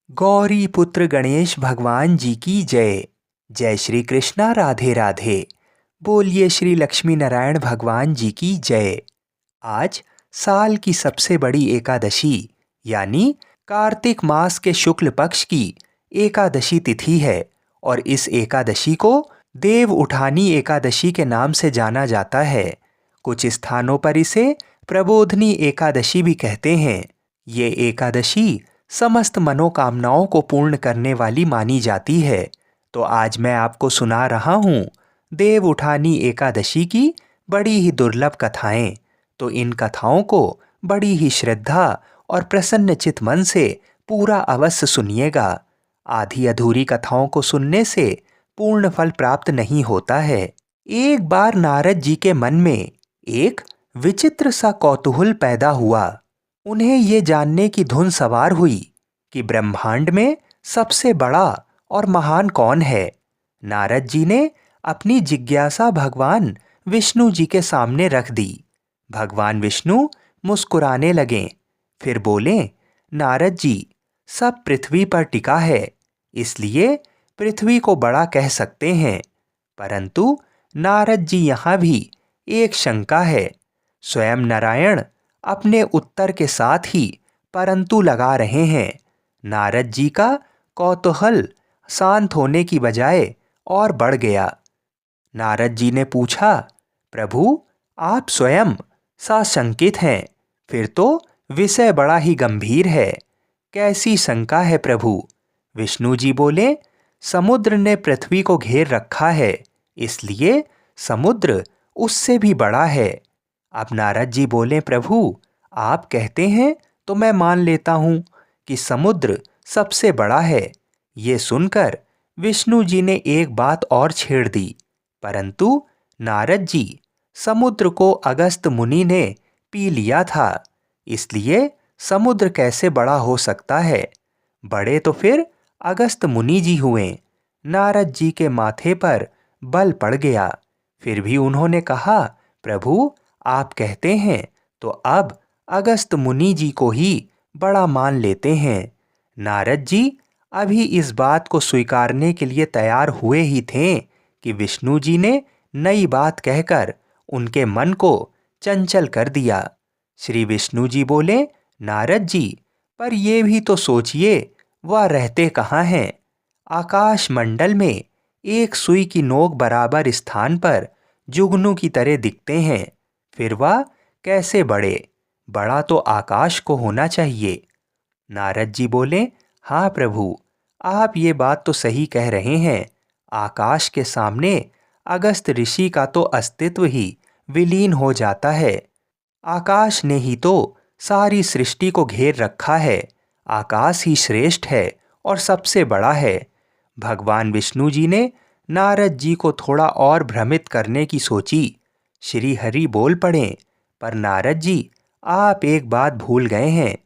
गौरी पुत्र गणेश भगवान जी की जय। जय श्री कृष्णा, राधे राधे। बोलिए श्री लक्ष्मी नारायण भगवान जी की जय। आज साल की सबसे बड़ी एकादशी यानी कार्तिक मास के शुक्ल पक्ष की एकादशी तिथि है और इस एकादशी को देव उठानी एकादशी के नाम से जाना जाता है। कुछ स्थानों पर इसे प्रबोधनी एकादशी भी कहते हैं। ये एकादशी समस्त मनोकामनाओं को पूर्ण करने वाली मानी जाती है। तो आज मैं आपको सुना रहा हूँ देव उठानी एकादशी की बड़ी ही दुर्लभ कथाएं। तो इन कथाओं को बड़ी ही श्रद्धा और प्रसन्नचित मन से पूरा अवश्य सुनिएगा। आधी अधूरी कथाओं को सुनने से पूर्ण फल प्राप्त नहीं होता है। एक बार नारद जी के मन में एक विचित्र सा कौतूहल पैदा हुआ। उन्हें ये जानने की धुन सवार हुई कि ब्रह्मांड में सबसे बड़ा और महान कौन है। नारद जी ने अपनी जिज्ञासा भगवान विष्णु जी के सामने रख दी। भगवान विष्णु मुस्कुराने लगे, फिर बोले, नारद जी, सब पृथ्वी पर टिका है, इसलिए पृथ्वी को बड़ा कह सकते हैं। परंतु नारद जी, यहाँ भी एक शंका है। स्वयं नारायण अपने उत्तर के साथ ही परंतु लगा रहे हैं। नारद जी का कौतूहल शांत होने की बजाय और बढ़ गया। नारद जी ने पूछा, प्रभु, आप स्वयं साशंकित हैं, फिर तो विषय बड़ा ही गंभीर है। कैसी शंका है प्रभु? विष्णु जी बोले, समुद्र ने पृथ्वी को घेर रखा है, इसलिए समुद्र उससे भी बड़ा है। अब नारद जी बोले, प्रभु, आप कहते हैं तो मैं मान लेता हूँ कि समुद्र सबसे बड़ा है। ये सुनकर विष्णु जी ने एक बात और छेड़ दी, परंतु नारद जी, समुद्र को अगस्त मुनि ने पी लिया था, इसलिए समुद्र कैसे बड़ा हो सकता है? बड़े तो फिर अगस्त मुनि जी हुए। नारद जी के माथे पर बल पड़ गया। फिर भी उन्होंने कहा, प्रभु, आप कहते हैं तो अब अगस्त मुनि जी को ही बड़ा मान लेते हैं। नारद जी अभी इस बात को स्वीकारने के लिए तैयार हुए ही थे कि विष्णु जी ने नई बात कहकर उनके मन को चंचल कर दिया। श्री विष्णु जी बोले, नारद जी, पर ये भी तो सोचिए, वह रहते कहाँ हैं? आकाश मंडल में एक सुई की नोक बराबर स्थान पर जुगनू की तरह दिखते हैं। फिर वह कैसे बड़े? बड़ा तो आकाश को होना चाहिए। नारद जी बोले, हाँ प्रभु, आप ये बात तो सही कह रहे हैं। आकाश के सामने अगस्त ऋषि का तो अस्तित्व ही विलीन हो जाता है। आकाश ने ही तो सारी सृष्टि को घेर रखा है। आकाश ही श्रेष्ठ है और सबसे बड़ा है। भगवान विष्णु जी ने नारद जी को थोड़ा और भ्रमित करने की सोची। श्री हरि बोल पड़े, पर नारद जी, आप एक बात भूल गए हैं।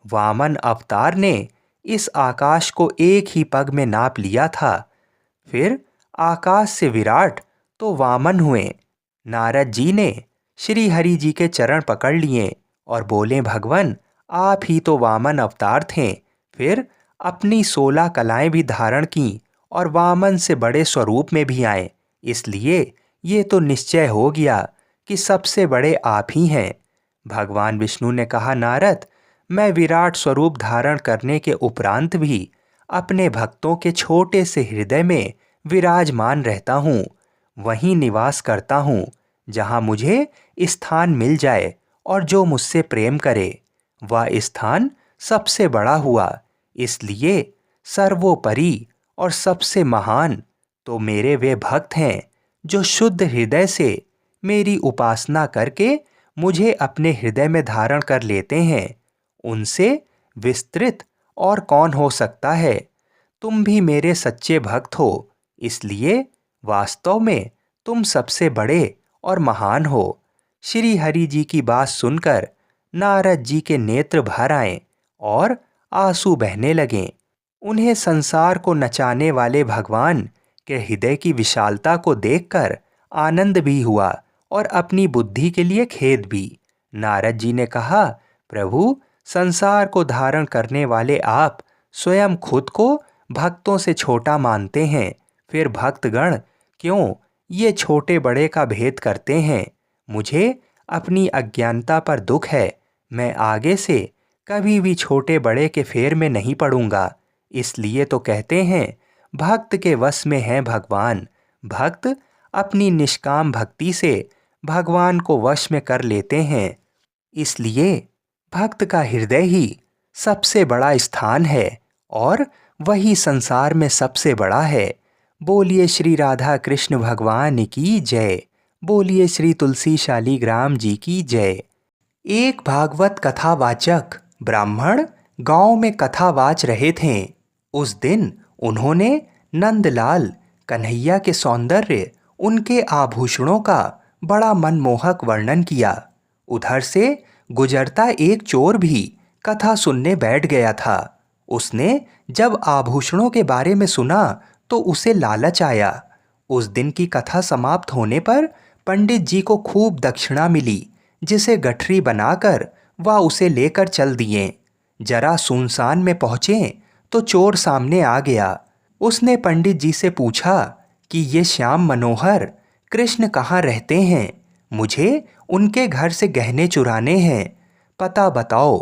वामन अवतार ने इस आकाश को एक ही पग में नाप लिया था। फिर आकाश से विराट तो वामन हुए। नारद जी ने श्री हरि जी के चरण पकड़ लिए और बोले, भगवान, आप ही तो वामन अवतार थे। फिर अपनी 16 कलाएं भी धारण की और वामन से बड़े स्वरूप में भी आए, इसलिए ये तो निश्चय हो गया कि सबसे बड़े आप ही हैं। भगवान विष्णु ने कहा, नारद, मैं विराट स्वरूप धारण करने के उपरांत भी अपने भक्तों के छोटे से हृदय में विराजमान रहता हूँ। वहीं निवास करता हूँ जहाँ मुझे स्थान मिल जाए और जो मुझसे प्रेम करे, वह स्थान सबसे बड़ा हुआ। इसलिए सर्वोपरि और सबसे महान तो मेरे वे भक्त हैं जो शुद्ध हृदय से मेरी उपासना करके मुझे अपने हृदय में धारण कर लेते हैं। उनसे विस्तृत और कौन हो सकता है? तुम भी मेरे सच्चे भक्त हो, इसलिए वास्तव में तुम सबसे बड़े और महान हो। श्री हरि जी की बात सुनकर नारद जी के नेत्र भर आए और आंसू बहने लगे। उन्हें संसार को नचाने वाले भगवान के हृदय की विशालता को देखकर आनंद भी हुआ और अपनी बुद्धि के लिए खेद भी। नारद जी ने कहा, प्रभु, संसार को धारण करने वाले आप स्वयं खुद को भक्तों से छोटा मानते हैं, फिर भक्तगण क्यों ये छोटे बड़े का भेद करते हैं। मुझे अपनी अज्ञानता पर दुख है। मैं आगे से कभी भी छोटे बड़े के फेर में नहीं पड़ूंगा। इसलिए तो कहते हैं भक्त के वश में है भगवान। भक्त अपनी निष्काम भक्ति से भगवान को वश में कर लेते हैं। इसलिए भक्त का हृदय ही सबसे बड़ा स्थान है और वही संसार में सबसे बड़ा है। बोलिए श्री राधा कृष्ण भगवान की जय। बोलिए श्री तुलसी शालीग्राम जी की जय। एक भागवत कथावाचक ब्राह्मण गांव में कथावाच रहे थे। उस दिन उन्होंने नंदलाल कन्हैया के सौंदर्य, उनके आभूषणों का बड़ा मनमोहक वर्णन किया। उधर से गुजरता एक चोर भी कथा सुनने बैठ गया था। उसने जब आभूषणों के बारे में सुना तो उसे लालच आया। उस दिन की कथा समाप्त होने पर पंडित जी को खूब दक्षिणा मिली, जिसे गठरी बनाकर वह उसे लेकर चल दिए। जरा सुनसान में पहुँचे तो चोर सामने आ गया। उसने पंडित जी से पूछा कि ये श्याम मनोहर कृष्ण कहाँ रहते हैं? मुझे उनके घर से गहने चुराने हैं, पता बताओ।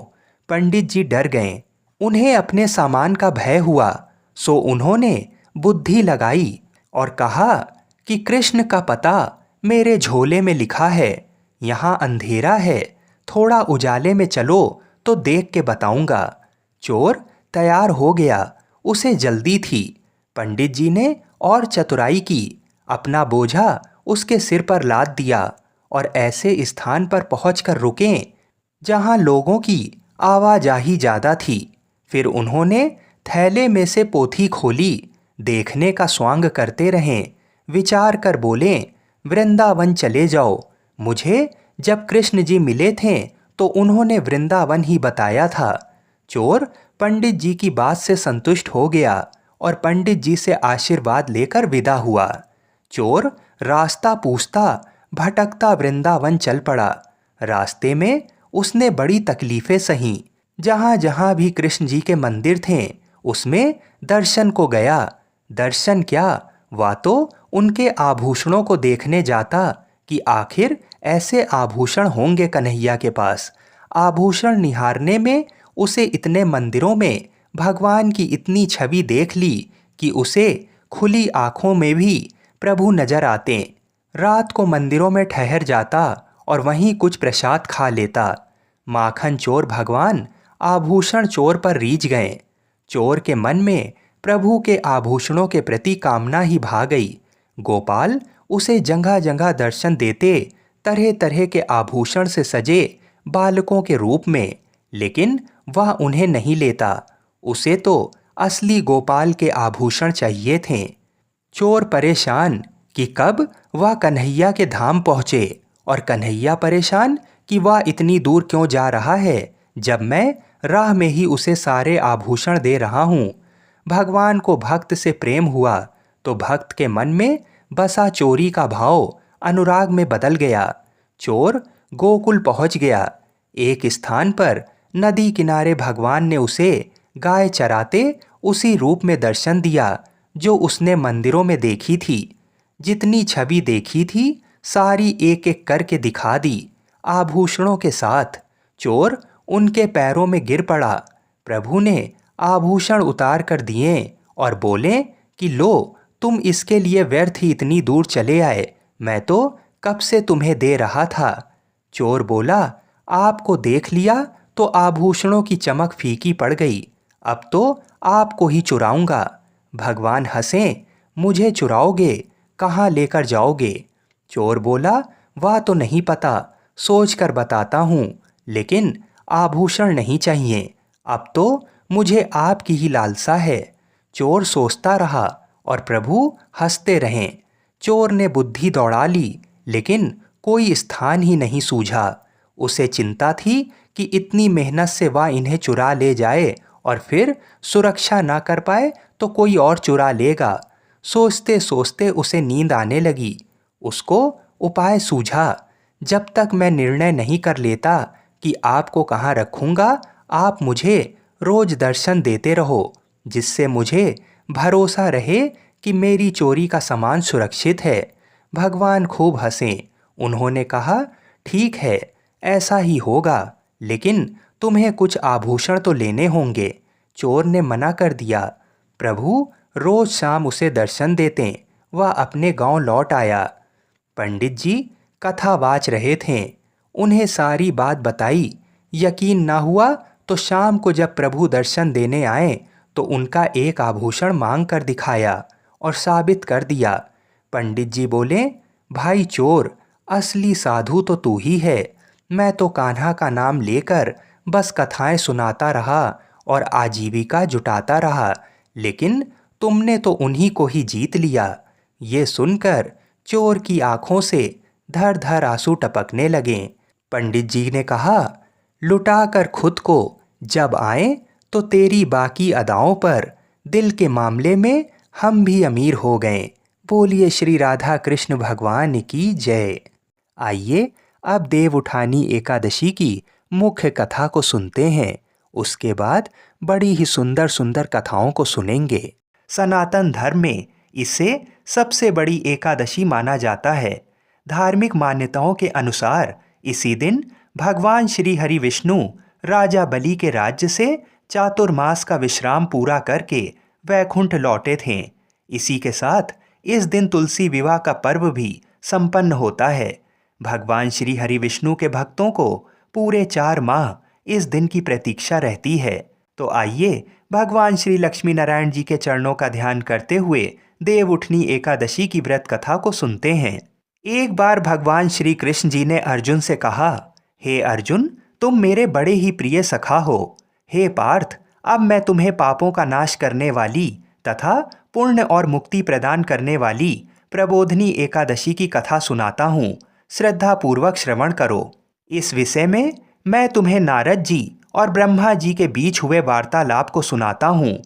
पंडित जी डर गए। उन्हें अपने सामान का भय हुआ, सो उन्होंने बुद्धि लगाई और कहा कि कृष्ण का पता मेरे झोले में लिखा है। यहाँ अंधेरा है, थोड़ा उजाले में चलो तो देख के बताऊंगा। चोर तैयार हो गया, उसे जल्दी थी। पंडित जी ने और चतुराई की, अपना बोझा उसके सिर पर लाद दिया और ऐसे स्थान पर पहुंचकर रुके जहां लोगों की आवाजाही ज़्यादा थी। फिर उन्होंने थैले में से पोथी खोली, देखने का स्वांग करते रहें। विचार कर बोले, वृंदावन चले जाओ। मुझे जब कृष्ण जी मिले थे तो उन्होंने वृंदावन ही बताया था। चोर पंडित जी की बात से संतुष्ट हो गया और पंडित जी से आशीर्वाद लेकर विदा हुआ। चोर रास्ता पूछता भटकता वृंदावन चल पड़ा। रास्ते में उसने बड़ी तकलीफें सहीं। जहाँ जहाँ भी कृष्ण जी के मंदिर थे उसमें दर्शन को गया। दर्शन क्या, वह तो उनके आभूषणों को देखने जाता कि आखिर ऐसे आभूषण होंगे कन्हैया के पास। आभूषण निहारने में उसे इतने मंदिरों में भगवान की इतनी छवि देख ली कि उसे खुली आंखों में भी प्रभु नजर आते। रात को मंदिरों में ठहर जाता और वहीं कुछ प्रसाद खा लेता। माखन चोर भगवान आभूषण चोर पर रीझ गए। चोर के मन में प्रभु के आभूषणों के प्रति कामना ही भा गई। गोपाल उसे जगह जगह दर्शन देते, तरह तरह के आभूषण से सजे बालकों के रूप में, लेकिन वह उन्हें नहीं लेता। उसे तो असली गोपाल के आभूषण चाहिए थे। चोर परेशान कि कब वह कन्हैया के धाम पहुँचे और कन्हैया परेशान कि वह इतनी दूर क्यों जा रहा है जब मैं राह में ही उसे सारे आभूषण दे रहा हूँ। भगवान को भक्त से प्रेम हुआ तो भक्त के मन में बसा चोरी का भाव अनुराग में बदल गया। चोर गोकुल पहुँच गया। एक स्थान पर नदी किनारे भगवान ने उसे गाय चराते उसी रूप में दर्शन दिया जो उसने मंदिरों में देखी थी। जितनी छवि देखी थी सारी एक एक करके दिखा दी, आभूषणों के साथ। चोर उनके पैरों में गिर पड़ा। प्रभु ने आभूषण उतार कर दिए और बोले कि लो, तुम इसके लिए व्यर्थ ही इतनी दूर चले आए, मैं तो कब से तुम्हें दे रहा था। चोर बोला, आपको देख लिया तो आभूषणों की चमक फीकी पड़ गई, अब तो आपको ही चुराऊंगा। भगवान हंसे, मुझे चुराओगे, कहाँ लेकर जाओगे? चोर बोला, वह तो नहीं पता, सोच कर बताता हूँ, लेकिन आभूषण नहीं चाहिए, अब तो मुझे आपकी ही लालसा है। चोर सोचता रहा और प्रभु हंसते रहें। चोर ने बुद्धि दौड़ा ली, लेकिन कोई स्थान ही नहीं सूझा। उसे चिंता थी कि इतनी मेहनत से वह इन्हें चुरा ले जाए और फिर सुरक्षा ना कर पाए तो कोई और चुरा लेगा। सोचते सोचते उसे नींद आने लगी। उसको उपाय सूझा, जब तक मैं निर्णय नहीं कर लेता कि आपको कहाँ रखूँगा, आप मुझे रोज दर्शन देते रहो, जिससे मुझे भरोसा रहे कि मेरी चोरी का सामान सुरक्षित है। भगवान खूब हंसे। उन्होंने कहा, ठीक है, ऐसा ही होगा, लेकिन तुम्हें कुछ आभूषण तो लेने होंगे। चोर ने मना कर दिया। प्रभु रोज शाम उसे दर्शन देते। वह अपने गांव लौट आया। पंडित जी कथा वाच रहे थे। उन्हें सारी बात बताई। यकीन ना हुआ तो शाम को जब प्रभु दर्शन देने आए तो उनका एक आभूषण मांग कर दिखाया और साबित कर दिया। पंडित जी बोले, भाई चोर, असली साधु तो तू ही है। मैं तो कान्हा का नाम लेकर बस कथाएं सुनाता रहा और आजीविका जुटाता रहा, लेकिन तुमने तो उन्हीं को ही जीत लिया। ये सुनकर चोर की आंखों से धर धर आंसू टपकने लगे। पंडित जी ने कहा, लुटा कर खुद को जब आए तो तेरी बाकी अदाओं पर दिल के मामले में हम भी अमीर हो गए। बोलिए श्री राधा कृष्ण भगवान की जय। आइए अब देव उठानी एकादशी की मुख्य कथा को सुनते हैं। उसके बाद बड़ी ही सुंदर सुंदर कथाओं को सुनेंगे। सनातन धर्म में इसे सबसे बड़ी एकादशी माना जाता है। धार्मिक मान्यताओं के अनुसार इसी दिन भगवान श्री हरि विष्णु राजा बलि के राज्य से चातुर्मास का विश्राम पूरा करके वैकुंठ लौटे थे। इसी के साथ इस दिन तुलसी विवाह का पर्व भी संपन्न होता है। भगवान श्री हरि विष्णु के भक्तों को पूरे 4 माह इस दिन की प्रतीक्षा रहती है। तो आइए भगवान श्री लक्ष्मी नारायण जी के चरणों का ध्यान करते हुए देव उठनी एकादशी की व्रत कथा को सुनते हैं। एक बार भगवान श्री कृष्ण जी ने अर्जुन से कहा, हे अर्जुन, तुम मेरे बड़े ही प्रिय सखा हो। हे पार्थ, अब मैं तुम्हें पापों का नाश करने वाली तथा पुण्य और मुक्ति प्रदान करने वाली प्रबोधनी एकादशी की कथा सुनाता हूँ। श्रद्धा पूर्वक श्रवण करो। इस विषय में मैं तुम्हें नारद जी और ब्रह्मा जी के बीच हुए वार्तालाप को सुनाता हूँ।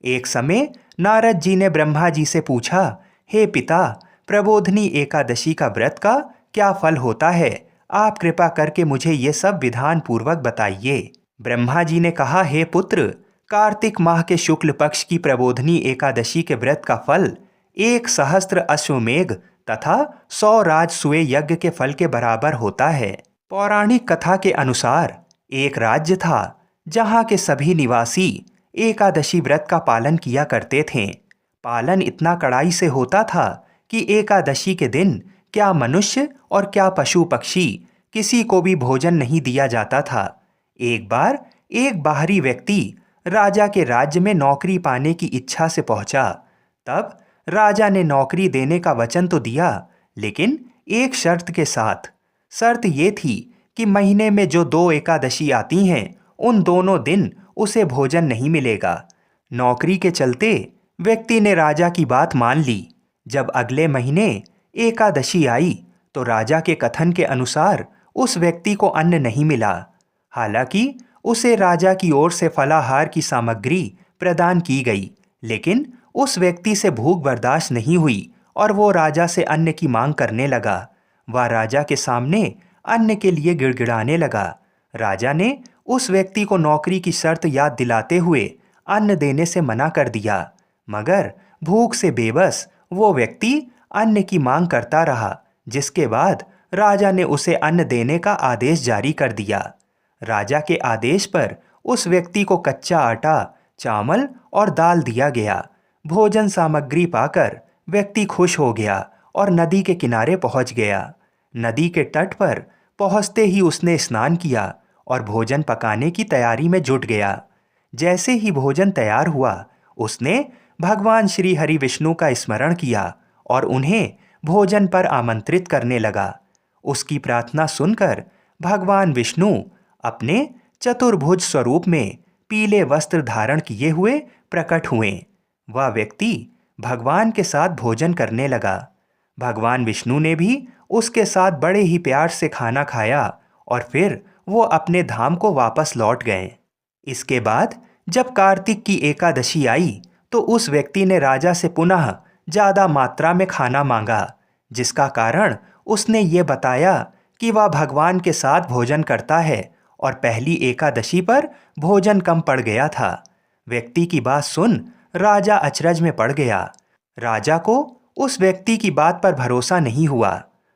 एक समय नारद जी ने ब्रह्मा जी से पूछा, हे पिता, प्रबोधनी एकादशी का व्रत का क्या फल होता है? आप कृपा करके मुझे ये सब विधान पूर्वक बताइए। ब्रह्मा जी ने कहा, हे पुत्र, कार्तिक माह के शुक्ल पक्ष की प्रबोधनी एकादशी के व्रत का फल 1 सहस्त्र अश्वमेघ तथा 100 राजसूय यज्ञ के फल के बराबर होता है। पौराणिक कथा के अनुसार एक राज्य था जहाँ के सभी निवासी एकादशी व्रत का पालन किया करते थे। पालन इतना कड़ाई से होता था कि एकादशी के दिन क्या मनुष्य और क्या पशु पक्षी किसी को भी भोजन नहीं दिया जाता था। एक बार एक बाहरी व्यक्ति राजा के राज्य में नौकरी पाने की इच्छा से पहुंचा। तब राजा ने नौकरी देने का वचन तो दिया, लेकिन एक शर्त के साथ। शर्त ये थी कि महीने में जो 2 एकादशी आती हैं, उन दोनों दिन उसे भोजन नहीं मिलेगा। नौकरी के चलते व्यक्ति ने राजा की बात मान ली। जब अगले महीने एकादशी आई तो राजा के कथन के अनुसार उस व्यक्ति को अन्न नहीं मिला। हालांकि उसे राजा की ओर से फलाहार की सामग्री प्रदान की गई, लेकिन उस व्यक्ति से भूख बर्दाश्त नहीं हुई और वो राजा से अन्न की मांग करने लगा। वह राजा के सामने अन्न के लिए गिड़गिड़ाने लगा। राजा ने उस व्यक्ति को नौकरी की शर्त याद दिलाते हुए अन्न देने से मना कर दिया, मगर भूख से बेबस वो व्यक्ति अन्न की मांग करता रहा, जिसके बाद राजा ने उसे अन्न देने का आदेश जारी कर दिया। राजा के आदेश पर उस व्यक्ति को कच्चा आटा, चावल और दाल दिया गया। भोजन सामग्री पाकर व्यक्ति खुश हो गया और नदी के किनारे पहुंच गया। नदी के तट पर पहुंचते ही उसने स्नान किया और भोजन पकाने की तैयारी में जुट गया। जैसे ही भोजन तैयार हुआ, उसने भगवान श्री हरि विष्णु का स्मरण किया और उन्हें भोजन पर आमंत्रित करने लगा। उसकी प्रार्थना सुनकर भगवान विष्णु अपने चतुर्भुज स्वरूप में पीले वस्त्र धारण किए हुए प्रकट हुए। वह व्यक्ति भगवान के साथ भोजन करने लगा। भगवान विष्णु ने भी उसके साथ बड़े ही प्यार से खाना खाया और फिर वो अपने धाम को वापस लौट गए। इसके बाद जब कार्तिक की एकादशी आई तो उस व्यक्ति ने राजा से पुनः ज़्यादा मात्रा में खाना मांगा, जिसका कारण उसने ये बताया कि वह भगवान के साथ भोजन करता है और पहली एकादशी पर भोजन कम पड़ गया था। व्यक्ति की बात सुन राजा अचरज में पड़ गया। राजा को उस व्यक्ति की बात पर भरोसा नहीं हुआ।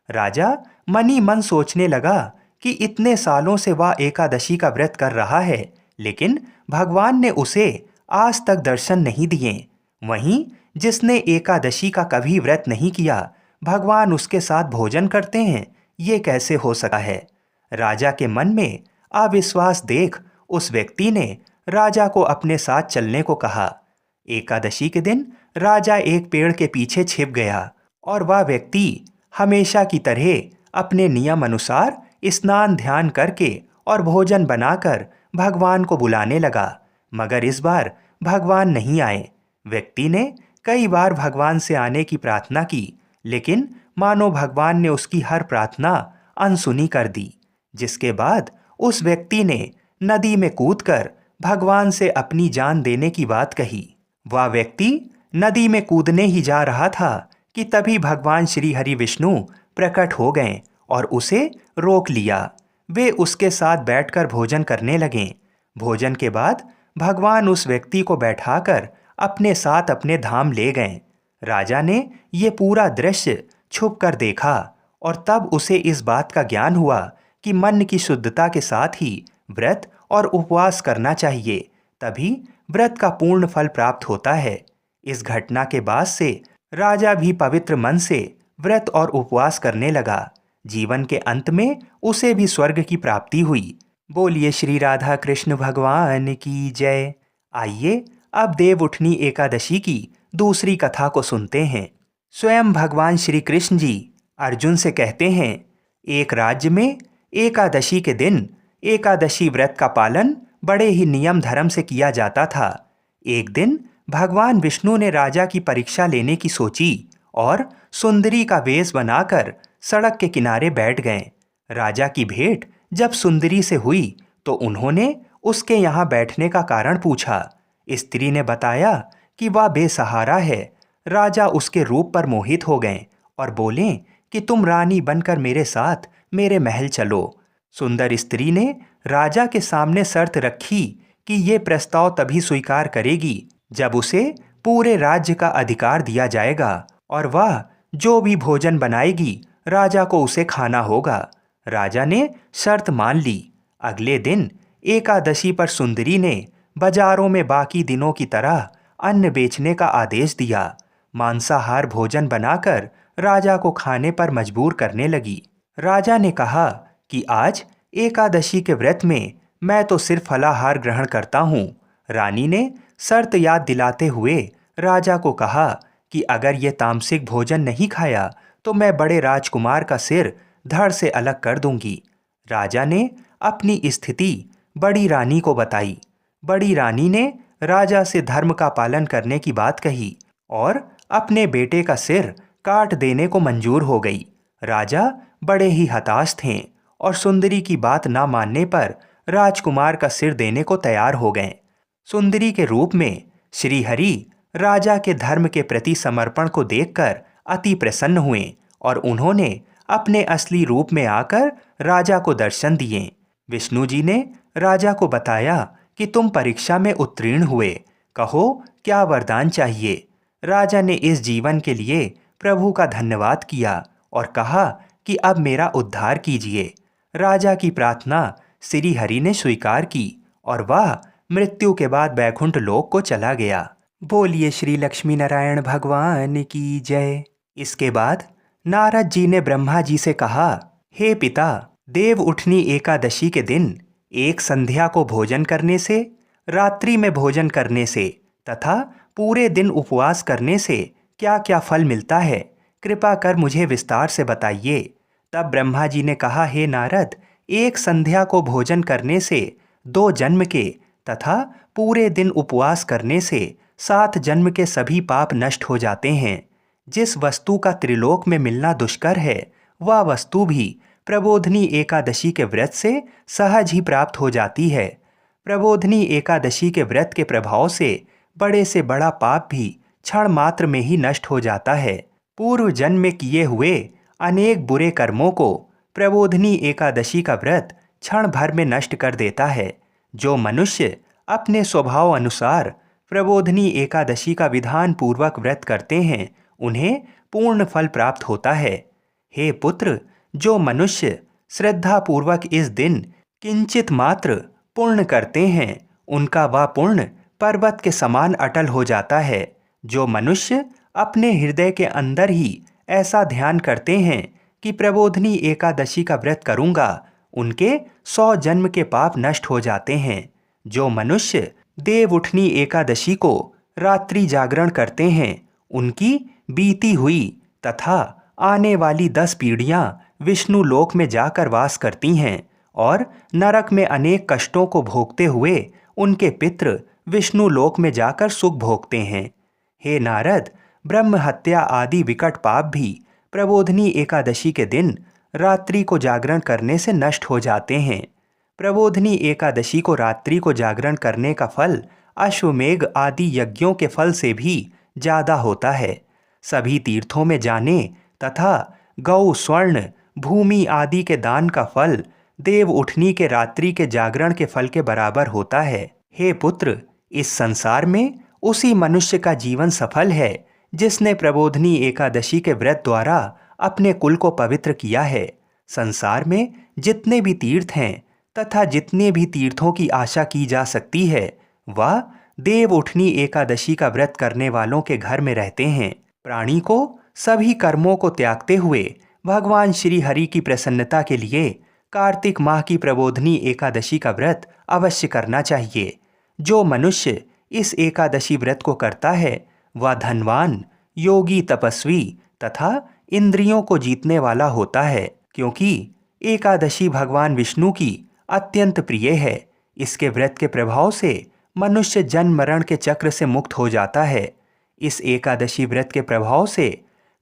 राजा मन ही मन सोचने लगा कि इतने सालों से वह एकादशी का व्रत कर रहा है, लेकिन भगवान ने उसे आज तक दर्शन नहीं दिए। वहीं जिसने एकादशी का कभी व्रत नहीं किया, भगवान उसके साथ भोजन करते हैं, ये कैसे हो सकता है। राजा के मन में अविश्वास देख उस व्यक्ति ने राजा को अपने साथ चलने को कहा। एकादशी के दिन राजा एक पेड़ के पीछे छिप गया और वह व्यक्ति हमेशा की तरह अपने नियम अनुसार स्नान ध्यान करके और भोजन बनाकर भगवान को बुलाने लगा। मगर इस बार भगवान नहीं आए। व्यक्ति ने कई बार भगवान से आने की प्रार्थना की, लेकिन मानो भगवान ने उसकी हर प्रार्थना अनसुनी कर दी। जिसके बाद उस व्यक्ति ने नदी में कूदकर भगवान से अपनी जान देने की बात कही। वह व्यक्ति नदी में कूदने ही जा रहा था कि तभी भगवान श्री हरि विष्णु प्रकट हो गए और उसे रोक लिया। वे उसके साथ बैठकर भोजन करने लगे। भोजन के बाद भगवान उस व्यक्ति को बैठाकर अपने साथ अपने धाम ले गए। राजा ने ये पूरा दृश्य छुप कर देखा और तब उसे इस बात का ज्ञान हुआ कि मन की शुद्धता के साथ ही व्रत और उपवास करना चाहिए, तभी व्रत का पूर्ण फल प्राप्त होता है। इस घटना के बाद से राजा भी पवित्र मन से व्रत और उपवास करने लगा। जीवन के अंत में उसे भी स्वर्ग की प्राप्ति हुई। बोलिए श्री राधा कृष्ण भगवान की जय। आइए अब देव उठनी एकादशी की दूसरी कथा को सुनते हैं। स्वयं भगवान श्री कृष्ण जी अर्जुन से कहते हैं, एक राज्य में एकादशी के दिन एकादशी व्रत का पालन बड़े ही नियम धर्म से किया जाता था। एक दिन भगवान विष्णु ने राजा की परीक्षा लेने की सोची और सुंदरी का वेश बनाकर सड़क के किनारे बैठ गए। राजा की भेंट जब सुंदरी से हुई तो उन्होंने उसके यहाँ बैठने का कारण पूछा। स्त्री ने बताया कि वह बेसहारा है। राजा उसके रूप पर मोहित हो गए और बोले कि तुम रानी बनकर मेरे साथ मेरे महल चलो। सुंदर स्त्री ने राजा के सामने शर्त रखी कि ये प्रस्ताव तभी स्वीकार करेगी जब उसे पूरे राज्य का अधिकार दिया जाएगा और वह जो भी भोजन बनाएगी राजा को उसे खाना होगा। राजा ने शर्त मान ली। अगले दिन एकादशी पर सुंदरी ने बाजारों में बाकी दिनों की तरह अन्न बेचने का आदेश दिया। मांसाहार भोजन बनाकर राजा को खाने पर मजबूर करने लगी। राजा ने कहा कि आज एकादशी के व्रत में मैं तो सिर्फ फलाहार ग्रहण करता हूँ। रानी ने शर्त याद दिलाते हुए राजा को कहा कि अगर ये तामसिक भोजन नहीं खाया तो मैं बड़े राजकुमार का सिर धड़ से अलग कर दूंगी। राजा ने अपनी स्थिति बड़ी रानी को बताई। बड़ी रानी ने राजा से धर्म का पालन करने की बात कही और अपने बेटे का सिर काट देने को मंजूर हो गई। राजा बड़े ही हताश थे और सुंदरी की बात ना मानने पर राजकुमार का सिर देने को तैयार हो गए। सुंदरी के रूप में श्री हरि राजा के धर्म के प्रति समर्पण को देखकर अति प्रसन्न हुए और उन्होंने अपने असली रूप में आकर राजा को दर्शन दिए। विष्णु जी ने राजा को बताया कि तुम परीक्षा में उत्तीर्ण हुए, कहो क्या वरदान चाहिए। राजा ने इस जीवन के लिए प्रभु का धन्यवाद किया और कहा कि अब मेरा उद्धार कीजिए। राजा की प्रार्थना श्री हरि ने स्वीकार की और वह मृत्यु के बाद बैकुंठ लोक को चला गया। बोलिए श्री लक्ष्मी नारायण भगवान की जय। इसके बाद नारद जी ने ब्रह्मा जी से कहा, हे पिता, देव उठनी एकादशी के दिन एक संध्या को भोजन करने से, रात्रि में भोजन करने से तथा पूरे दिन उपवास करने से क्या क्या फल मिलता है, कृपा कर मुझे विस्तार से बताइए। तब ब्रह्मा जी ने कहा, हे नारद, एक संध्या को भोजन करने से 2 जन्म के तथा पूरे दिन उपवास करने से 7 जन्म के सभी पाप नष्ट हो जाते हैं। जिस वस्तु का त्रिलोक में मिलना दुष्कर है, वह वस्तु भी प्रबोधनी एकादशी के व्रत से सहज ही प्राप्त हो जाती है। प्रबोधनी एकादशी के व्रत के प्रभाव से बड़े से बड़ा पाप भी क्षण मात्र में ही नष्ट हो जाता है। पूर्व जन्म में किए हुए अनेक बुरे कर्मों को प्रबोधनी एकादशी का व्रत क्षण भर में नष्ट कर देता है। जो मनुष्य अपने स्वभाव अनुसार प्रबोधिनी एकादशी का विधान पूर्वक व्रत करते हैं, उन्हें पूर्ण फल प्राप्त होता है। हे पुत्र, जो मनुष्य श्रद्धा पूर्वक इस दिन किंचित मात्र पुण्य करते हैं, उनका वह पुण्य पर्वत के समान अटल हो जाता है। जो मनुष्य अपने हृदय के अंदर ही ऐसा ध्यान करते हैं कि प्रबोधिनी एकादशी का व्रत करूंगा, उनके 100 जन्म के पाप नष्ट हो जाते हैं। जो मनुष्य देव उठनी एकादशी को रात्रि जागरण करते हैं, उनकी बीती हुई तथा आने वाली 10 पीढ़ियां विष्णु लोक में जाकर वास करती हैं और नरक में अनेक कष्टों को भोगते हुए उनके पितृ विष्णु लोक में जाकर सुख भोगते हैं। हे नारद, ब्रह्म हत्या आदि विकट पाप भी प्रबोधिनी एकादशी के दिन रात्रि को जागरण करने से नष्ट हो जाते हैं। प्रबोधिनी एकादशी को रात्रि को जागरण करने का फल अश्वमेघ आदि यज्ञों के फल से भी ज़्यादा होता है। सभी तीर्थों में जाने तथा गौ, स्वर्ण, भूमि आदि के दान का फल देव उठनी के रात्रि के जागरण के फल के बराबर होता है। हे पुत्र, इस संसार में उसी मनुष्य का जीवन सफल है जिसने प्रबोधिनी एकादशी के व्रत द्वारा अपने कुल को पवित्र किया है। संसार में जितने भी तीर्थ हैं तथा जितने भी तीर्थों की आशा की जा सकती है, वह देव उठनी एकादशी का व्रत करने वालों के घर में रहते हैं। प्राणी को सभी कर्मों को त्यागते हुए भगवान श्री हरि की प्रसन्नता के लिए कार्तिक माह की प्रबोधिनी एकादशी का व्रत अवश्य करना चाहिए। जो मनुष्य इस एकादशी व्रत को करता है, वह धनवान, योगी, तपस्वी तथा इंद्रियों को जीतने वाला होता है, क्योंकि एकादशी भगवान विष्णु की अत्यंत प्रिय है। इसके व्रत के प्रभाव से मनुष्य जन्म मरण के चक्र से मुक्त हो जाता है। इस एकादशी व्रत के प्रभाव से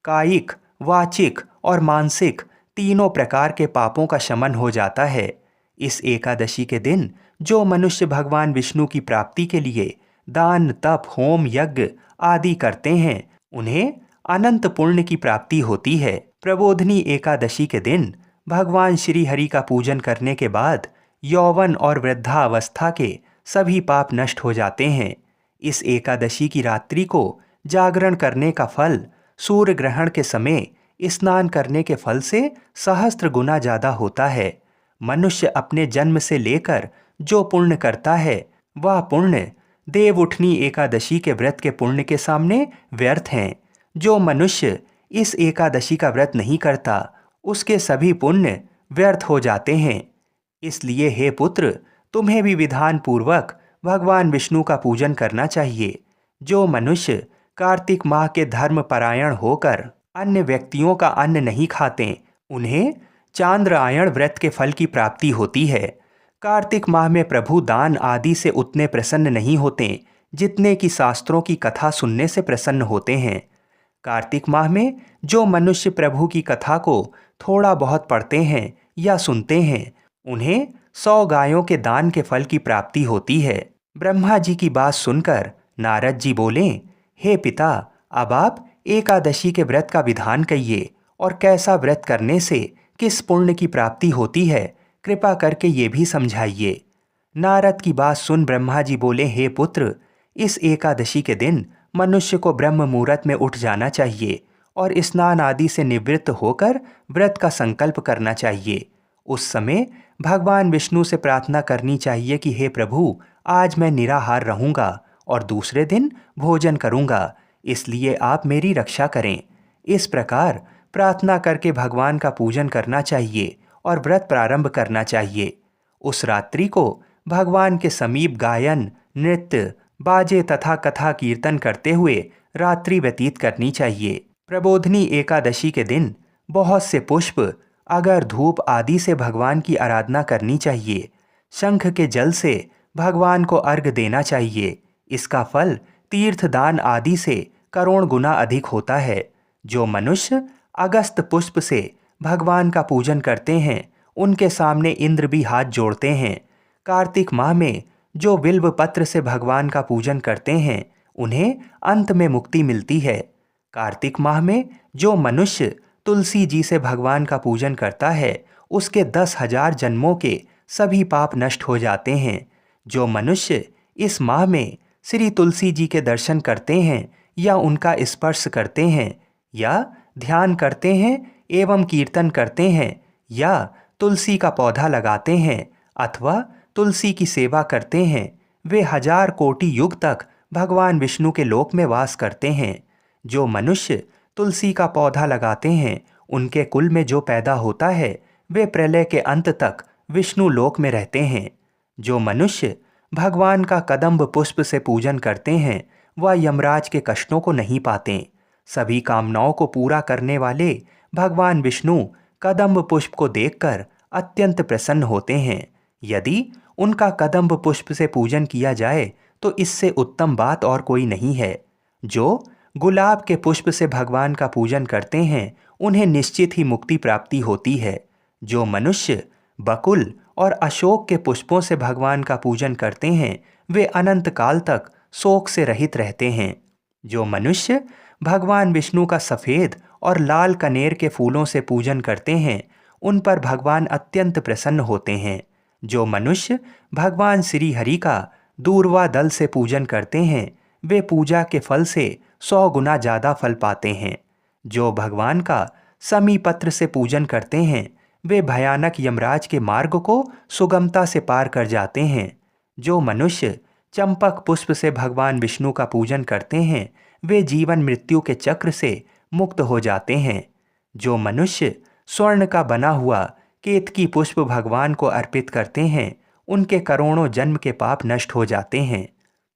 कायिक, वाचिक और मानसिक तीनों प्रकार के पापों का शमन हो जाता है। इस एकादशी के दिन जो मनुष्य भगवान विष्णु की प्राप्ति के लिए दान, तप, होम, यज्ञ आदि करते हैं, उन्हें अनंत पुण्य की प्राप्ति होती है। प्रबोधिनी एकादशी के दिन भगवान श्री हरि का पूजन करने के बाद यौवन और वृद्धावस्था के सभी पाप नष्ट हो जाते हैं। इस एकादशी की रात्रि को जागरण करने का फल सूर्य ग्रहण के समय स्नान करने के फल से सहस्त्र गुना ज़्यादा होता है। मनुष्य अपने जन्म से लेकर जो पुण्य करता है, वह पुण्य देव उठनी एकादशी के व्रत के पुण्य के सामने व्यर्थ हैं। जो मनुष्य इस एकादशी का व्रत नहीं करता, उसके सभी पुण्य व्यर्थ हो जाते हैं। इसलिए हे पुत्र, तुम्हें भी विधान पूर्वक भगवान विष्णु का पूजन करना चाहिए। जो मनुष्य कार्तिक माह के धर्म परायण होकर अन्य व्यक्तियों का अन्न नहीं खाते, उन्हें चांद्रायण व्रत के फल की प्राप्ति होती है। कार्तिक माह में प्रभु दान आदि से उतने प्रसन्न नहीं होते जितने कि शास्त्रों की कथा सुनने से प्रसन्न होते हैं। कार्तिक माह में जो मनुष्य प्रभु की कथा को थोड़ा बहुत पढ़ते हैं या सुनते हैं, उन्हें 100 गायों के दान के फल की प्राप्ति होती है। ब्रह्मा जी की बात सुनकर नारद जी बोले, हे पिता, अब आप एकादशी के व्रत का विधान कहिए और कैसा व्रत करने से किस पुण्य की प्राप्ति होती है, कृपा करके ये भी समझाइए। नारद की बात सुन ब्रह्मा जी बोले, हे पुत्र, इस एकादशी के दिन मनुष्य को ब्रह्म मुहूर्त में उठ जाना चाहिए और स्नान आदि से निवृत्त होकर व्रत का संकल्प करना चाहिए। उस समय भगवान विष्णु से प्रार्थना करनी चाहिए कि हे प्रभु, आज मैं निराहार रहूंगा और दूसरे दिन भोजन करूंगा, इसलिए आप मेरी रक्षा करें। इस प्रकार प्रार्थना करके भगवान का पूजन करना चाहिए और व्रत प्रारंभ करना चाहिए। उस रात्रि को भगवान के समीप गायन, नृत्य, बाजे तथा कथा कीर्तन करते हुए रात्रि व्यतीत करनी चाहिए। प्रबोधिनी एकादशी के दिन बहुत से पुष्प, अगर, धूप आदि से भगवान की आराधना करनी चाहिए। शंख के जल से भगवान को अर्घ्य देना चाहिए। इसका फल तीर्थ दान आदि से करोड़ गुना अधिक होता है। जो मनुष्य अगस्त पुष्प से भगवान का पूजन करते हैं, उनके सामने इंद्र भी हाथ जोड़ते हैं। कार्तिक माह में जो बिल्व पत्र से भगवान का पूजन करते हैं, उन्हें अंत में मुक्ति मिलती है। कार्तिक माह में जो मनुष्य तुलसी जी से भगवान का पूजन करता है, उसके 10,000 जन्मों के सभी पाप नष्ट हो जाते हैं। जो मनुष्य इस माह में श्री तुलसी जी के दर्शन करते हैं या उनका स्पर्श करते हैं या ध्यान करते हैं एवं कीर्तन करते हैं या तुलसी का पौधा लगाते हैं अथवा तुलसी की सेवा करते हैं, वे 1000 कोटि युग तक भगवान विष्णु के लोक में वास करते हैं। जो मनुष्य तुलसी का पौधा लगाते हैं उनके कुल में जो पैदा होता है वे प्रलय के अंत तक विष्णु लोक में रहते हैं। जो मनुष्य भगवान का कदम्ब पुष्प से पूजन करते हैं वह यमराज के कष्टों को नहीं पाते। सभी कामनाओं को पूरा करने वाले भगवान विष्णु कदम्ब पुष्प को देखकर अत्यंत प्रसन्न होते हैं। यदि उनका कदम्ब पुष्प से पूजन किया जाए तो इससे उत्तम बात और कोई नहीं है। जो गुलाब के पुष्प से भगवान का पूजन करते हैं उन्हें निश्चित ही मुक्ति प्राप्ति होती है। जो मनुष्य बकुल और अशोक के पुष्पों से भगवान का पूजन करते हैं वे अनंत काल तक शोक से रहित रहते हैं। जो मनुष्य भगवान विष्णु का सफ़ेद और लाल कनेर के फूलों से पूजन करते हैं उन पर भगवान अत्यंत प्रसन्न होते हैं। जो मनुष्य भगवान श्री हरि का दूर्वा दल से पूजन करते हैं वे पूजा के फल से 100 गुना ज़्यादा फल पाते हैं। जो भगवान का समीपत्र से पूजन करते हैं वे भयानक यमराज के मार्ग को सुगमता से पार कर जाते हैं। जो मनुष्य चंपक पुष्प से भगवान विष्णु का पूजन करते हैं वे जीवन मृत्यु के चक्र से मुक्त हो जाते हैं। जो मनुष्य स्वर्ण का बना हुआ केतकी पुष्प भगवान को अर्पित करते हैं उनके करोड़ों जन्म के पाप नष्ट हो जाते हैं।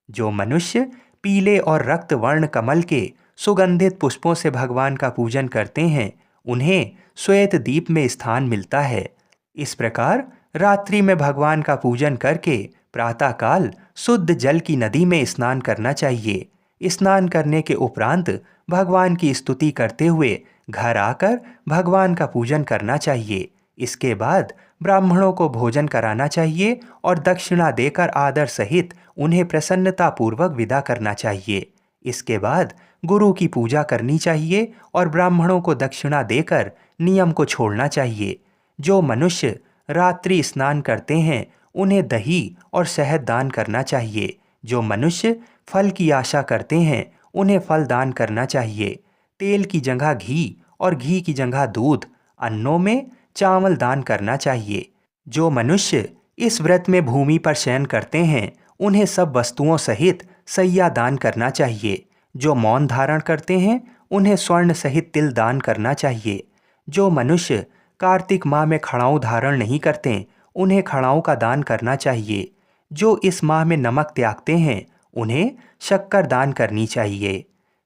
जो मनुष्य पीले और रक्त वर्ण कमल के सुगंधित पुष्पों से भगवान का पूजन करते हैं उन्हें श्वेत दीप में स्थान मिलता है। इस प्रकार रात्रि में भगवान का पूजन करके प्रातःकाल शुद्ध जल की नदी में स्नान करना चाहिए। स्नान करने के उपरांत भगवान की स्तुति करते हुए घर आकर भगवान का पूजन करना चाहिए। इसके बाद ब्राह्मणों को भोजन कराना चाहिए और दक्षिणा देकर आदर सहित उन्हें प्रसन्नतापूर्वक विदा करना चाहिए। इसके बाद गुरु की पूजा करनी चाहिए और ब्राह्मणों को दक्षिणा देकर नियम को छोड़ना चाहिए। जो मनुष्य रात्रि स्नान करते हैं उन्हें दही और शहद दान करना चाहिए। जो मनुष्य फल की आशा करते हैं उन्हें फल दान करना चाहिए। तेल की जगह घी और घी की जगह दूध, अन्नों में चावल दान करना चाहिए। जो मनुष्य इस व्रत में भूमि पर शयन करते हैं उन्हें सब वस्तुओं सहित सैया दान करना चाहिए। जो मौन धारण करते हैं उन्हें स्वर्ण सहित तिल दान करना चाहिए। जो मनुष्य कार्तिक माह में खड़ाऊ धारण नहीं करते उन्हें खड़ाऊ का दान करना चाहिए। जो इस माह में नमक त्यागते हैं उन्हें शक्कर दान करनी चाहिए।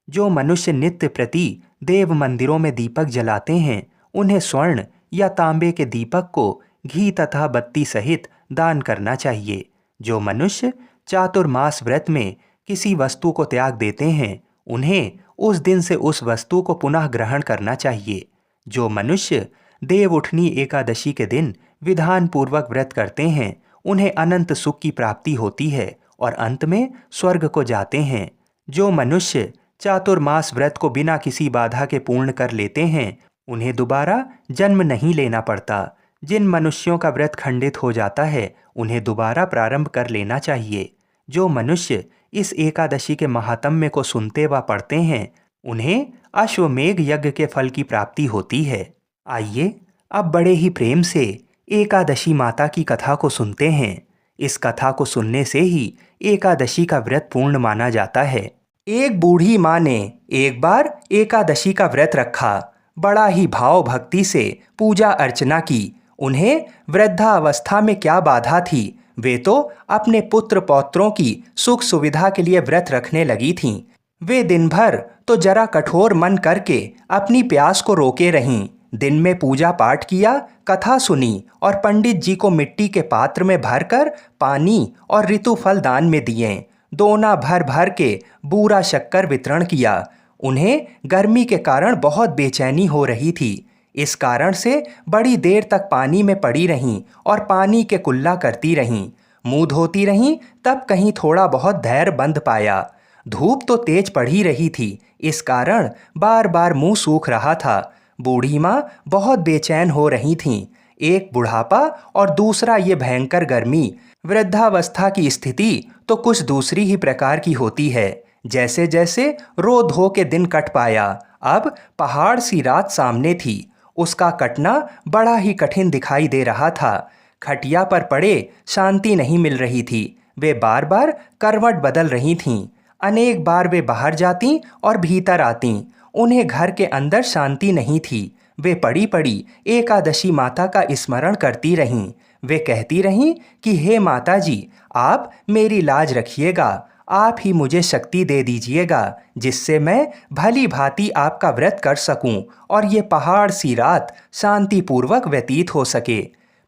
जो मनुष्य नित्य प्रति देव मंदिरों में दीपक जलाते हैं उन्हें स्वर्ण या तांबे के दीपक को घी तथा बत्ती सहित दान करना चाहिए। जो मनुष्य चातुर्मास व्रत में किसी वस्तु को त्याग देते हैं उन्हें उस दिन से उस वस्तु को पुनः ग्रहण करना चाहिए। जो मनुष्य देव उठनी एकादशी के दिन विधान पूर्वक व्रत करते हैं उन्हें अनंत सुख की प्राप्ति होती है और अंत में स्वर्ग को जाते हैं। जो मनुष्य चातुर्मास व्रत को बिना किसी बाधा के पूर्ण कर लेते हैं उन्हें दोबारा जन्म नहीं लेना पड़ता। जिन मनुष्यों का व्रत खंडित हो जाता है उन्हें दोबारा प्रारंभ कर लेना चाहिए। जो मनुष्य इस एकादशी के महात्म्य को सुनते व पढ़ते हैं उन्हें अश्वमेघ यज्ञ के फल की प्राप्ति होती है। आइए अब बड़े ही प्रेम से एकादशी माता की कथा को सुनते हैं। इस कथा को सुनने से ही एकादशी का व्रत पूर्ण माना जाता है। एक बूढ़ी माँ ने एक बार एकादशी का व्रत रखा। बड़ा ही भाव भक्ति से पूजा अर्चना की। उन्हें वृद्धावस्था में क्या बाधा थी, वे तो अपने पुत्र पौत्रों की सुख सुविधा के लिए व्रत रखने लगी थीं। वे दिन भर तो जरा कठोर मन करके अपनी प्यास को रोके रहीं। दिन में पूजा पाठ किया, कथा सुनी और पंडित जी को मिट्टी के पात्र में भरकर पानी और ऋतु फल दान में दिए। दोना भर भर के बूरा शक्कर वितरण किया। उन्हें गर्मी के कारण बहुत बेचैनी हो रही थी। इस कारण से बड़ी देर तक पानी में पड़ी रहीं और पानी के कुल्ला करती रहीं। मुंह धोती रहीं तब कहीं थोड़ा बहुत धैर्य बंध पाया। धूप तो तेज पड़ ही रही थी, इस कारण बार बार मुंह सूख रहा था। बूढ़ी माँ बहुत बेचैन हो रही थीं। एक बुढ़ापा और दूसरा ये भयंकर गर्मी। वृद्धावस्था की स्थिति तो कुछ दूसरी ही प्रकार की होती है। जैसे जैसे रो धो के दिन कट पाया, अब पहाड़ सी रात सामने थी। उसका कटना बड़ा ही कठिन दिखाई दे रहा था। खटिया पर पड़े शांति नहीं मिल रही थी। वे बार बार करवट बदल रही थीं। अनेक बार वे बाहर जातीं और भीतर आतीं। उन्हें घर के अंदर शांति नहीं थी। वे पड़ी पड़ी एकादशी माता का स्मरण करती रहीं। वे कहती रहीं कि हे माता जी, आप मेरी लाज रखिएगा, आप ही मुझे शक्ति दे दीजिएगा, जिससे मैं भली भांति आपका व्रत कर सकूं और ये पहाड़ सी रात शांतिपूर्वक व्यतीत हो सके।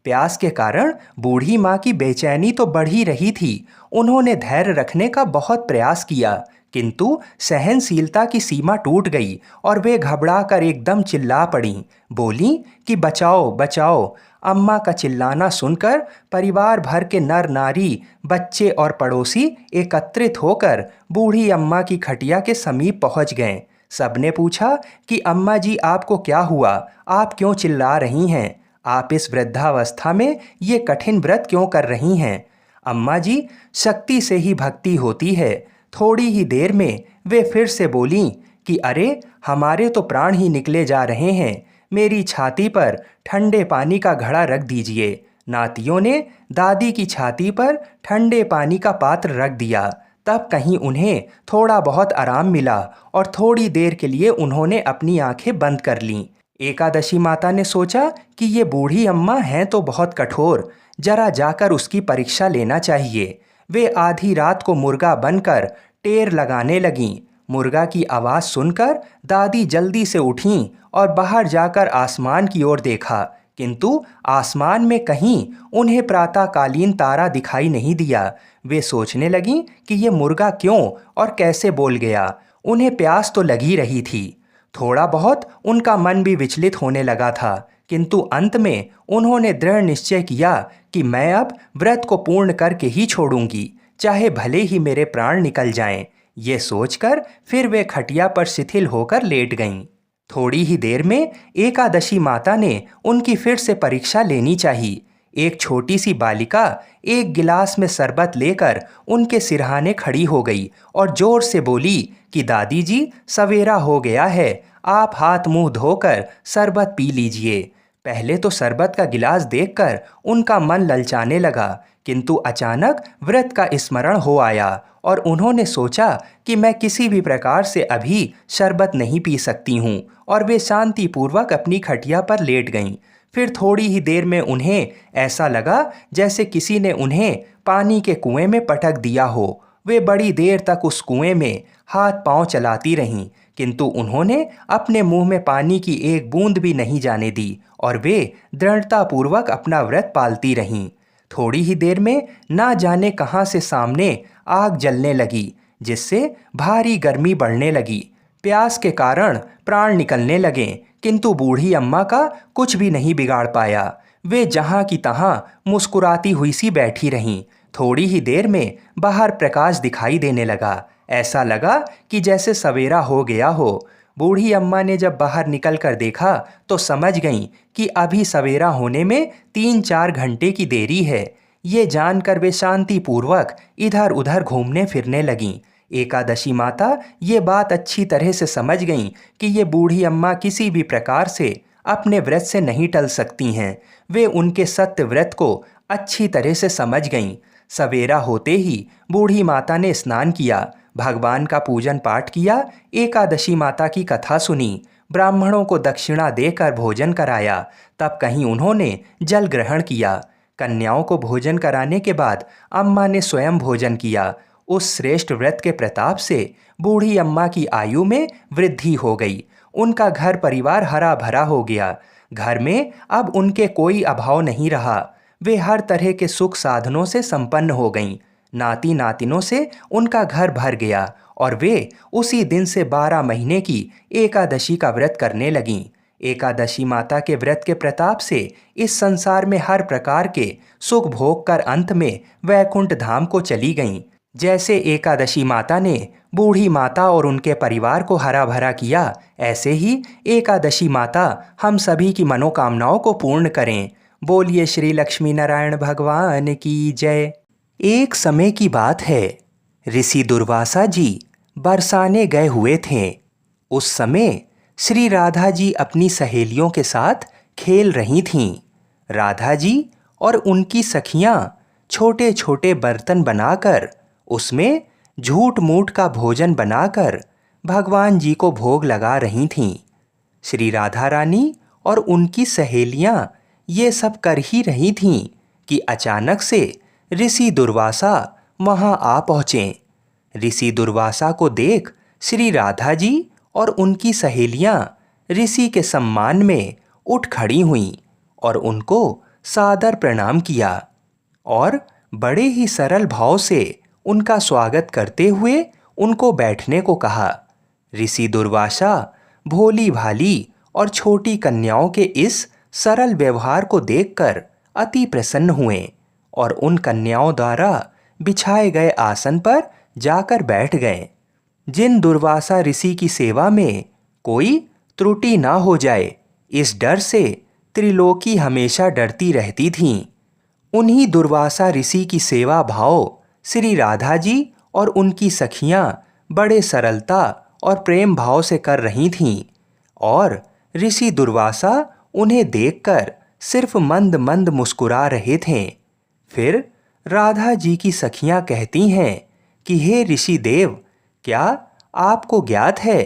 प्यास के कारण बूढ़ी माँ की बेचैनी तो बढ़ ही रही थी। उन्होंने धैर्य रखने का बहुत प्रयास किया, किंतु सहनशीलता की सीमा टूट गई और वे घबरा कर एकदम चिल्ला पड़ीं। बोलीं कि बचाओ बचाओ। अम्मा का चिल्लाना सुनकर परिवार भर के नर नारी, बच्चे और पड़ोसी एकत्रित होकर बूढ़ी अम्मा की खटिया के समीप पहुंच गए। सबने पूछा कि अम्मा जी, आपको क्या हुआ? आप क्यों चिल्ला रही हैं? आप इस वृद्धावस्था में ये कठिन व्रत क्यों कर रही हैं? अम्मा जी, शक्ति से ही भक्ति होती है। थोड़ी ही देर में वे फिर से बोलीं कि अरे, हमारे तो प्राण ही निकले जा रहे हैं। मेरी छाती पर ठंडे पानी का घड़ा रख दीजिए। नातियों ने दादी की छाती पर ठंडे पानी का पात्र रख दिया। तब कहीं उन्हें थोड़ा बहुत आराम मिला और थोड़ी देर के लिए उन्होंने अपनी आंखें बंद कर लीं। एकादशी माता ने सोचा कि ये बूढ़ी अम्मा हैं तो बहुत कठोर, जरा जाकर उसकी परीक्षा लेना चाहिए। वे आधी रात को मुर्गा बनकर टेर लगाने लगीं। मुर्गा की आवाज़ सुनकर दादी जल्दी से उठीं और बाहर जाकर आसमान की ओर देखा, किंतु आसमान में कहीं उन्हें प्रातःकालीन तारा दिखाई नहीं दिया। वे सोचने लगीं कि ये मुर्गा क्यों और कैसे बोल गया। उन्हें प्यास तो लगी रही थी। थोड़ा बहुत उनका मन भी विचलित होने लगा था, किंतु अंत में उन्होंने दृढ़ निश्चय किया कि मैं अब व्रत को पूर्ण करके ही छोड़ूंगी, चाहे भले ही मेरे प्राण निकल जाएं। ये सोचकर फिर वे खटिया पर शिथिल होकर लेट गईं। थोड़ी ही देर में एकादशी माता ने उनकी फिर से परीक्षा लेनी चाहिए। एक छोटी सी बालिका एक गिलास में शरबत लेकर उनके सिरहाने खड़ी हो गई और जोर से बोली कि दादी जी, सवेरा हो गया है, आप हाथ मुंह धोकर शरबत पी लीजिए। पहले तो शरबत का गिलास देखकर उनका मन ललचाने लगा, किंतु अचानक व्रत का स्मरण हो आया और उन्होंने सोचा कि मैं किसी भी प्रकार से अभी शरबत नहीं पी सकती हूँ, और वे शांतिपूर्वक अपनी खटिया पर लेट गईं। फिर थोड़ी ही देर में उन्हें ऐसा लगा जैसे किसी ने उन्हें पानी के कुएं में पटक दिया हो। वे बड़ी देर तक उस कुएं में हाथ पांव चलाती रहीं, किंतु उन्होंने अपने मुंह में पानी की एक बूंद भी नहीं जाने दी और वे दृढ़तापूर्वक अपना व्रत पालती रहीं। थोड़ी ही देर में ना जाने कहां से सामने आग जलने लगी, जिससे भारी गर्मी बढ़ने लगी। प्यास के कारण प्राण निकलने लगे, किंतु बूढ़ी अम्मा का कुछ भी नहीं बिगाड़ पाया। वे जहां की तहां मुस्कुराती हुई सी बैठी रहीं। थोड़ी ही देर में बाहर प्रकाश दिखाई देने लगा। ऐसा लगा कि जैसे सवेरा हो गया हो। बूढ़ी अम्मा ने जब बाहर निकल कर देखा तो समझ गईं कि अभी सवेरा होने में 3-4 घंटे की देरी है। ये जानकर वे शांतिपूर्वक इधर उधर घूमने फिरने लगीं। एकादशी माता ये बात अच्छी तरह से समझ गईं कि ये बूढ़ी अम्मा किसी भी प्रकार से अपने व्रत से नहीं टल सकती हैं। वे उनके सत्य व्रत को अच्छी तरह से समझ गईं। सवेरा होते ही बूढ़ी माता ने स्नान किया, भगवान का पूजन पाठ किया, एकादशी माता की कथा सुनी, ब्राह्मणों को दक्षिणा देकर भोजन कराया। तब कहीं उन्होंने जल ग्रहण किया। कन्याओं को भोजन कराने के बाद अम्मा ने स्वयं भोजन किया। उस श्रेष्ठ व्रत के प्रताप से बूढ़ी अम्मा की आयु में वृद्धि हो गई। उनका घर परिवार हरा भरा हो गया। घर में अब उनके कोई अभाव नहीं रहा। वे हर तरह के सुख साधनों से संपन्न हो गईं। नाती नातिनों से उनका घर भर गया और वे उसी दिन से 12 महीने की एकादशी का व्रत करने लगीं। एकादशी माता के व्रत के प्रताप से इस संसार में हर प्रकार के सुख भोग कर अंत में वैकुंठ धाम को चली गईं। जैसे एकादशी माता ने बूढ़ी माता और उनके परिवार को हरा भरा किया, ऐसे ही एकादशी माता हम सभी की मनोकामनाओं को पूर्ण करें। बोलिए श्री लक्ष्मी नारायण भगवान की जय। एक समय की बात है, ऋषि दुर्वासा जी बरसाने गए हुए थे। उस समय श्री राधा जी अपनी सहेलियों के साथ खेल रही थीं। राधा जी और उनकी सखियां छोटे छोटे बर्तन बनाकर उसमें झूठ मूठ का भोजन बनाकर भगवान जी को भोग लगा रही थीं। श्री राधा रानी और उनकी सहेलियां ये सब कर ही रही थीं कि अचानक से ऋषि दुर्वासा वहां आ पहुँचे। ऋषि दुर्वासा को देख श्री राधा जी और उनकी सहेलियां ऋषि के सम्मान में उठ खड़ी हुईं और उनको सादर प्रणाम किया और बड़े ही सरल भाव से उनका स्वागत करते हुए उनको बैठने को कहा। ऋषि दुर्वासा भोली भाली और छोटी कन्याओं के इस सरल व्यवहार को देखकर अति प्रसन्न हुए और उन कन्याओं द्वारा बिछाए गए आसन पर जाकर बैठ गए। जिन दुर्वासा ऋषि की सेवा में कोई त्रुटि ना हो जाए, इस डर से त्रिलोकी हमेशा डरती रहती थीं। उन्हीं दुर्वासा ऋषि की सेवा भाव श्री राधा जी और उनकी सखियां बड़े सरलता और प्रेम भाव से कर रही थीं और ऋषि दुर्वासा उन्हें देखकर सिर्फ मंद मंद मुस्कुरा रहे थे। फिर राधा जी की सखियां कहती हैं कि हे ऋषि देव, क्या आपको ज्ञात है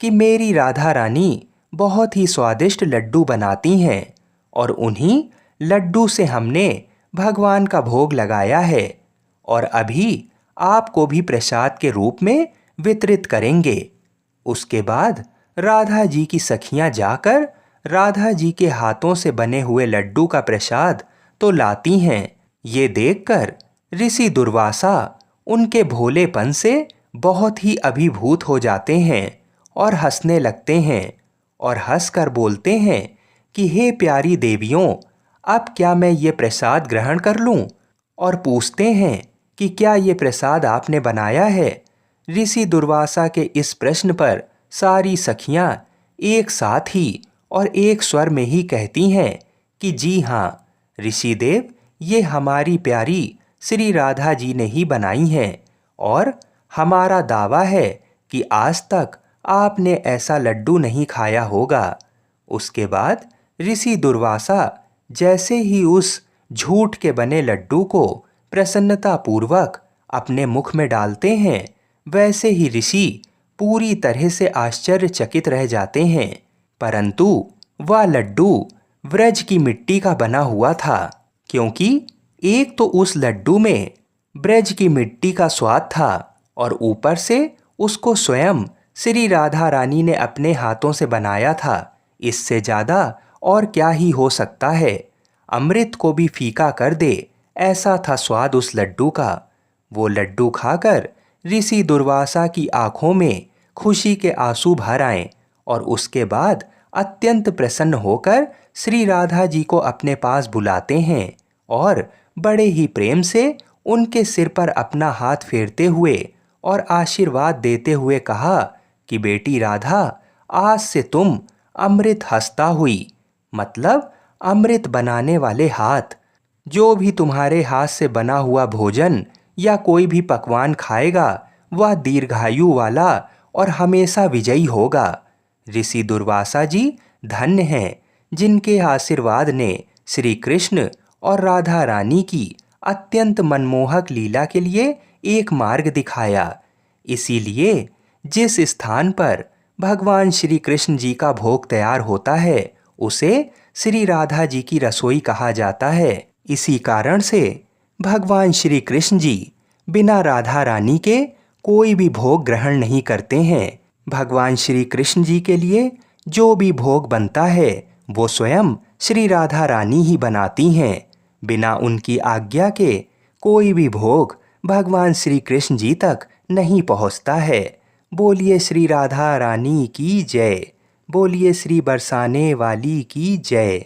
कि मेरी राधा रानी बहुत ही स्वादिष्ट लड्डू बनाती हैं और उन्हीं लड्डू से हमने भगवान का भोग लगाया है और अभी आपको भी प्रसाद के रूप में वितरित करेंगे। उसके बाद राधा जी की सखियां जाकर राधा जी के हाथों से बने हुए लड्डू का प्रसाद तो लाती हैं। ये देखकर ऋषि दुर्वासा उनके भोलेपन से बहुत ही अभिभूत हो जाते हैं और हंसने लगते हैं और हंसकर बोलते हैं कि हे प्यारी देवियों, अब क्या मैं ये प्रसाद ग्रहण कर लूं? और पूछते हैं कि क्या ये प्रसाद आपने बनाया है? ऋषि दुर्वासा के इस प्रश्न पर सारी सखियां एक साथ ही और एक स्वर में ही कहती हैं कि जी हाँ ऋषि देव, ये हमारी प्यारी श्री राधा जी ने ही बनाई हैं और हमारा दावा है कि आज तक आपने ऐसा लड्डू नहीं खाया होगा। उसके बाद ऋषि दुर्वासा जैसे ही उस झूठ के बने लड्डू को प्रसन्नतापूर्वक अपने मुख में डालते हैं, वैसे ही ऋषि पूरी तरह से आश्चर्यचकित रह जाते हैं। परंतु वह लड्डू व्रज की मिट्टी का बना हुआ था, क्योंकि एक तो उस लड्डू में ब्रज की मिट्टी का स्वाद था और ऊपर से उसको स्वयं श्री राधा रानी ने अपने हाथों से बनाया था। इससे ज़्यादा और क्या ही हो सकता है? अमृत को भी फीका कर दे, ऐसा था स्वाद उस लड्डू का। वो लड्डू खाकर ऋषि दुर्वासा की आंखों में खुशी के आंसू भर आए और उसके बाद अत्यंत प्रसन्न होकर श्री राधा जी को अपने पास बुलाते हैं और बड़े ही प्रेम से उनके सिर पर अपना हाथ फेरते हुए और आशीर्वाद देते हुए कहा कि बेटी राधा, आज से तुम अमृत हस्ता हुई, मतलब अमृत बनाने वाले हाथ। जो भी तुम्हारे हाथ से बना हुआ भोजन या कोई भी पकवान खाएगा, वह दीर्घायु वाला और हमेशा विजयी होगा। ऋषि दुर्वासा जी धन्य हैं, जिनके आशीर्वाद ने श्री कृष्ण और राधा रानी की अत्यंत मनमोहक लीला के लिए एक मार्ग दिखाया। इसीलिए जिस स्थान पर भगवान श्री कृष्ण जी का भोग तैयार होता है, उसे श्री राधा जी की रसोई कहा जाता है। इसी कारण से भगवान श्री कृष्ण जी बिना राधा रानी के कोई भी भोग ग्रहण नहीं करते हैं। भगवान श्री कृष्ण जी के लिए जो भी भोग बनता है, वो स्वयं श्री राधा रानी ही बनाती हैं। बिना उनकी आज्ञा के कोई भी भोग भगवान श्री कृष्ण जी तक नहीं पहुंचता है। बोलिए श्री राधा रानी की जय। बोलिए श्री बरसाने वाली की जय।